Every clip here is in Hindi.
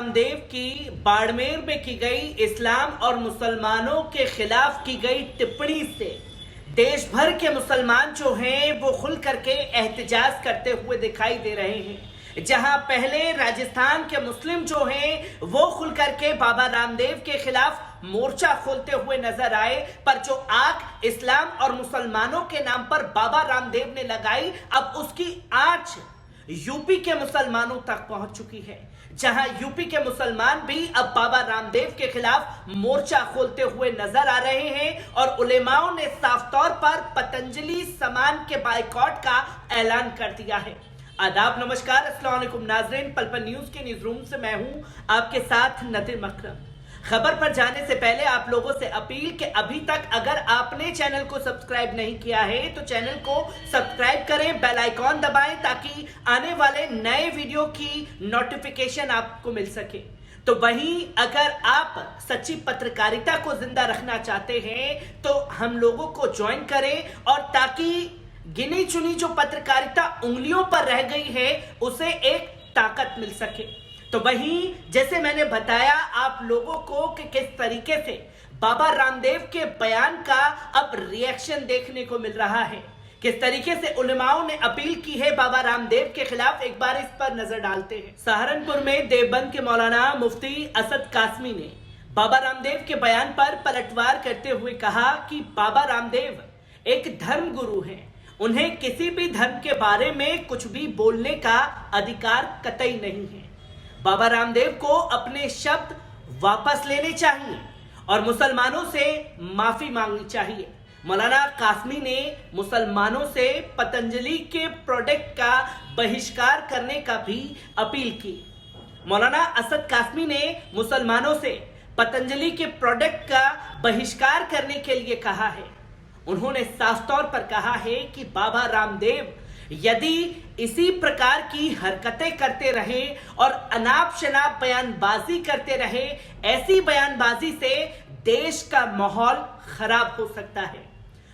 रामदेव की बाड़मेर में की गई इस्लाम और मुसलमानों के खिलाफ की गई टिप्पणी से देश भर के मुसलमान जो हैं वो खुल करके एहतजाज करते हुए दिखाई दे रहे हैं। जहां पहले राजस्थान के मुस्लिम जो हैं वो खुल करके बाबा रामदेव के खिलाफ मोर्चा खोलते हुए नजर आए, पर जो आग इस्लाम और मुसलमानों के नाम पर बाबा रामदेव ने लगाई, अब उसकी आंच यूपी के मुसलमानों तक पहुंच चुकी है। जहां यूपी के मुसलमान भी अब बाबा रामदेव के खिलाफ मोर्चा खोलते हुए नजर आ रहे हैं और उलेमाओं ने साफ तौर पर पतंजलि सामान के बाइकॉट का ऐलान कर दिया है। आदाब, नमस्कार, अस्सलाम वालेकुम नाजरीन। पल पल न्यूज के न्यूज रूम से मैं हूं आपके साथ नदीर मकरम। खबर पर जाने से पहले आप लोगों से अपील कि अभी तक अगर आपने चैनल को सब्सक्राइब नहीं किया है तो चैनल को सब्सक्राइब करें, बेल आइकॉन दबाएं ताकि आने वाले नए वीडियो की नोटिफिकेशन आपको मिल सके। तो वहीं अगर आप सच्ची पत्रकारिता को जिंदा रखना चाहते हैं तो हम लोगों को ज्वाइन करें, और ताकि गिनी चुनी जो पत्रकारिता उंगलियों पर रह गई है उसे एक ताकत मिल सके। तो वहीं जैसे मैंने बताया आप लोगों को कि किस तरीके से बाबा रामदेव के बयान का अब रिएक्शन देखने को मिल रहा है, किस तरीके से उलेमाओं ने अपील की है बाबा रामदेव के खिलाफ, एक बार इस पर नजर डालते हैं। सहारनपुर में देवबंद के मौलाना मुफ्ती असद कासमी ने बाबा रामदेव के बयान पर पलटवार करते हुए कहा कि बाबा रामदेव एक धर्म गुरु हैं, उन्हें किसी भी धर्म के बारे में कुछ भी बोलने का अधिकार कतई नहीं है। बाबा रामदेव को अपने शब्द वापस लेने चाहिए और मुसलमानों से माफी मांगनी चाहिए। मौलाना कासमी ने मुसलमानों से पतंजलि के प्रोडक्ट का बहिष्कार करने का भी अपील की। मौलाना असद कासमी ने मुसलमानों से पतंजलि के प्रोडक्ट का बहिष्कार करने के लिए कहा है। उन्होंने साफ तौर पर कहा है कि बाबा रामदेव यदि इसी प्रकार की हरकतें करते रहे और अनाप शनाप बयानबाजी करते रहे, ऐसी बयानबाजी से देश का माहौल खराब हो सकता है।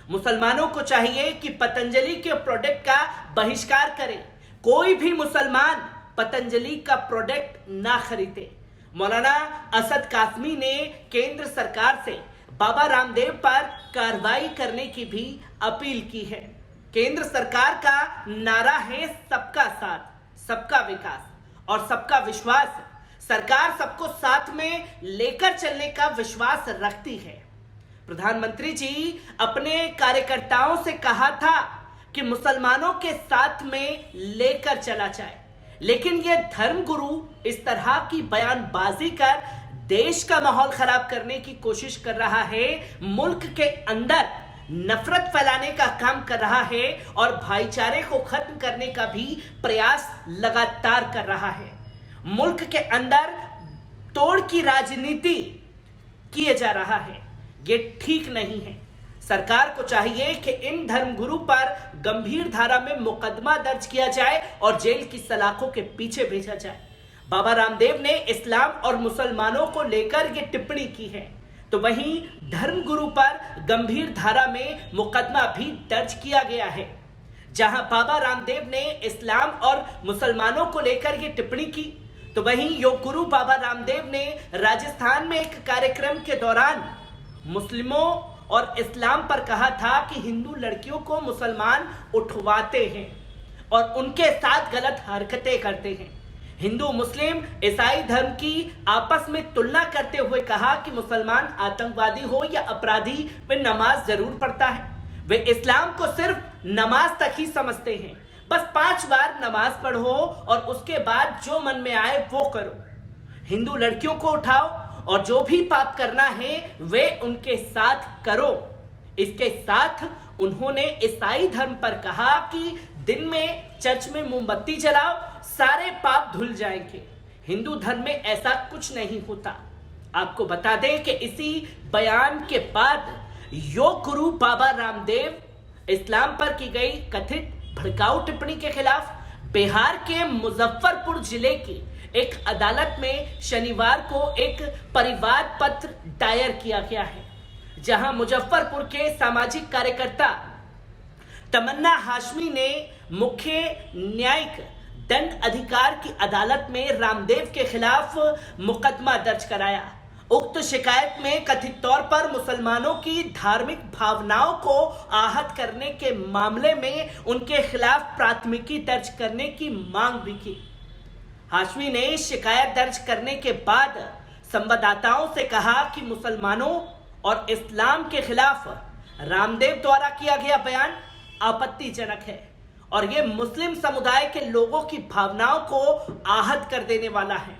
मुसलमानों को चाहिए कि पतंजलि के प्रोडक्ट का बहिष्कार करें, कोई भी मुसलमान पतंजलि का प्रोडक्ट ना खरीदे। मौलाना असद कासमी ने केंद्र सरकार से बाबा रामदेव पर कार्रवाई करने की भी अपील की है। केंद्र सरकार का नारा है सबका साथ, सबका विकास और सबका विश्वास। सरकार सबको साथ में लेकर चलने का विश्वास रखती है। प्रधानमंत्री जी अपने कार्यकर्ताओं से कहा था कि मुसलमानों के साथ में लेकर चला जाए, लेकिन यह धर्म गुरु इस तरह की बयानबाजी कर देश का माहौल खराब करने की कोशिश कर रहा है, मुल्क के अंदर नफरत फैलाने का काम कर रहा है और भाईचारे को खत्म करने का भी प्रयास लगातार कर रहा है। मुल्क के अंदर तोड़ की राजनीति किए जा रहा है, ये ठीक नहीं है। सरकार को चाहिए कि इन धर्मगुरु पर गंभीर धारा में मुकदमा दर्ज किया जाए और जेल की सलाखों के पीछे भेजा जाए। बाबा रामदेव ने इस्लाम और मुसलमानों को लेकर ये टिप्पणी की है, तो वहीं धर्मगुरु पर गंभीर धारा में मुकदमा भी दर्ज किया गया है। जहां बाबा रामदेव ने इस्लाम और मुसलमानों को लेकर ये टिप्पणी की, तो वहीं योग गुरु बाबा रामदेव ने राजस्थान में एक कार्यक्रम के दौरान मुस्लिमों और इस्लाम पर कहा था कि हिंदू लड़कियों को मुसलमान उठवाते हैं और उनके साथ गलत हरकतें करते हैं। हिंदू, मुस्लिम, ईसाई धर्म की आपस में तुलना करते हुए कहा कि मुसलमान आतंकवादी हो या अपराधी, वे नमाज जरूर पढ़ता है। वे इस्लाम को सिर्फ नमाज तक ही समझते हैं, बस 5 बार नमाज पढ़ो और उसके बाद जो मन में आए वो करो। हिंदू लड़कियों को उठाओ और जो भी पाप करना है वे उनके साथ करो। इसके साथ उन्होंने ईसाई धर्म पर कहा कि दिन में चर्च में मोमबत्ती जलाओ, सारे पाप धुल जाएंगे। हिंदू धर्म में ऐसा कुछ नहीं होता। आपको बता दें कि इसी बयान के बाद योग गुरु बाबा रामदेव इस्लाम पर की गई कथित भड़काऊ टिप्पणी के खिलाफ बिहार के मुजफ्फरपुर जिले की एक अदालत में शनिवार को एक परिवाद पत्र दायर किया गया है, जहां मुजफ्फरपुर के सामाजिक कार्यकर्ता तमन्ना हाशमी ने मुख्य न्यायिक दंड अधिकार की अदालत में रामदेव के खिलाफ मुकदमा दर्ज कराया। उक्त शिकायत में कथित तौर पर मुसलमानों की धार्मिक भावनाओं को आहत करने के मामले में उनके खिलाफ प्राथमिकी दर्ज करने की मांग भी की। हाशमी ने शिकायत दर्ज करने के बाद संवाददाताओं से कहा कि मुसलमानों और इस्लाम के खिलाफ रामदेव द्वारा किया गया बयान आपत्तिजनक है और यह मुस्लिम समुदाय के लोगों की भावनाओं को आहत कर देने वाला है।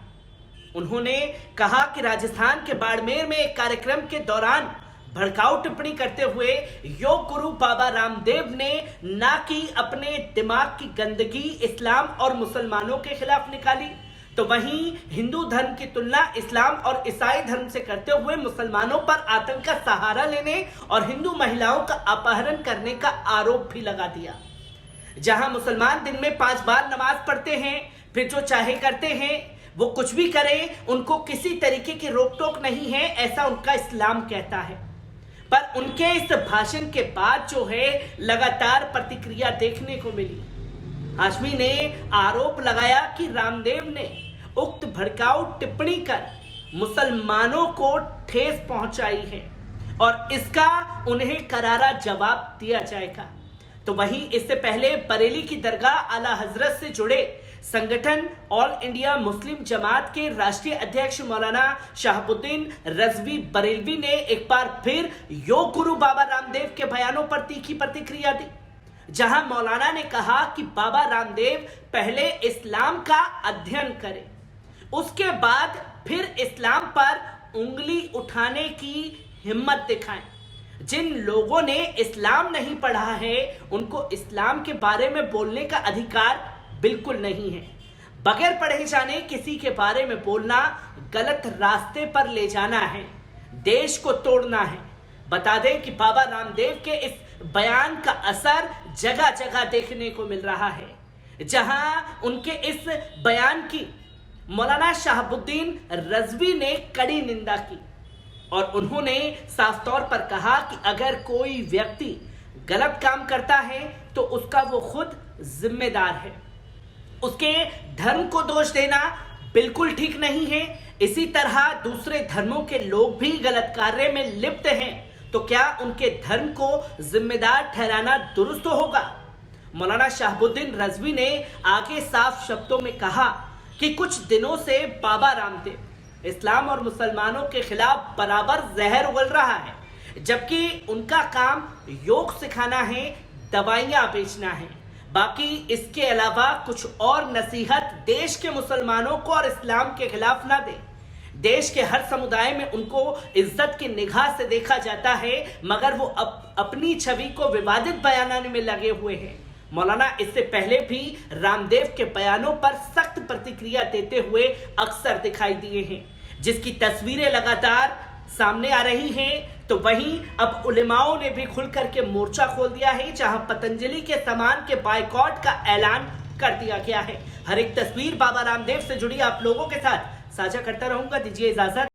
उन्होंने कहा कि राजस्थान के बाड़मेर में एक कार्यक्रम के दौरान भड़काऊ टिप्पणी करते हुए योग गुरु बाबा रामदेव ने ना कि अपने दिमाग की गंदगी इस्लाम और मुसलमानों के खिलाफ निकाली, तो वहीं हिंदू धर्म की तुलना इस्लाम और ईसाई धर्म से करते हुए मुसलमानों पर आतंक का सहारा लेने और हिंदू महिलाओं का अपहरण करने का आरोप भी लगा दिया। जहां मुसलमान दिन में 5 बार नमाज पढ़ते हैं, फिर जो चाहे करते हैं, वो कुछ भी करें, उनको किसी तरीके की रोक टोक नहीं है, ऐसा उनका इस्लाम कहता है। पर उनके इस भाषण के बाद जो है लगातार प्रतिक्रिया देखने को मिली। हाशमी ने आरोप लगाया कि रामदेव ने उक्त भड़काऊ टिप्पणी कर मुसलमानों को ठेस पहुंचाई है और इसका उन्हें करारा जवाब दिया जाएगा। तो वहीं इससे पहले बरेली की दरगाह आला हजरत से जुड़े संगठन ऑल इंडिया मुस्लिम जमात के राष्ट्रीय अध्यक्ष मौलाना शहाबुद्दीन रजवी बरेलवी ने एक बार फिर योग गुरु बाबा रामदेव के बयानों पर तीखी प्रतिक्रिया दी, जहां मौलाना ने कहा कि बाबा रामदेव पहले इस्लाम का अध्ययन करें, उसके बाद फिर इस्लाम पर उंगली उठाने की हिम्मत दिखाएं। जिन लोगों ने इस्लाम नहीं पढ़ा है उनको इस्लाम के बारे में बोलने का अधिकार बिल्कुल नहीं है। बगैर पढ़े जाने किसी के बारे में बोलना गलत रास्ते पर ले जाना है, देश को तोड़ना है। बता दें कि बाबा रामदेव के इस बयान का असर जगह जगह देखने को मिल रहा है, जहां उनके इस बयान की मौलाना शहाबुद्दीन रजवी ने कड़ी निंदा की और उन्होंने साफ तौर पर कहा कि अगर कोई व्यक्ति गलत काम करता है तो उसका वो खुद जिम्मेदार है, उसके धर्म को दोष देना बिल्कुल ठीक नहीं है। इसी तरह दूसरे धर्मों के लोग भी गलत कार्य में लिप्त हैं, तो क्या उनके धर्म को जिम्मेदार ठहराना दुरुस्त होगा? मौलाना शहाबुद्दीन रजवी ने आगे साफ शब्दों में कहा कि कुछ दिनों से बाबा रामदेव इस्लाम और मुसलमानों के खिलाफ बराबर जहर उगल रहा है, जबकि उनका काम योग सिखाना है, दवाइयां बेचना है। बाकी इसके अलावा कुछ और नसीहत देश के मुसलमानों को और इस्लाम के खिलाफ ना दे। देश के हर समुदाय में उनको इज्जत की निगाह से देखा जाता है, मगर वो अपनी छवि को विवादित बयानाने में लगे हुए हैं। मौलाना इससे पहले भी रामदेव के बयानों पर सख्त प्रतिक्रिया देते हुए अक्सर दिखाई दिए हैं, जिसकी तस्वीरें लगातार सामने आ रही हैं। तो वहीं अब उलेमाओं ने भी खुल करके मोर्चा खोल दिया है, जहां पतंजलि के सामान के बायकॉट का ऐलान कर दिया गया है। हर एक तस्वीर बाबा रामदेव से जुड़ी आप लोगों के साथ साझा करता रहूंगा। दीजिए इजाजत।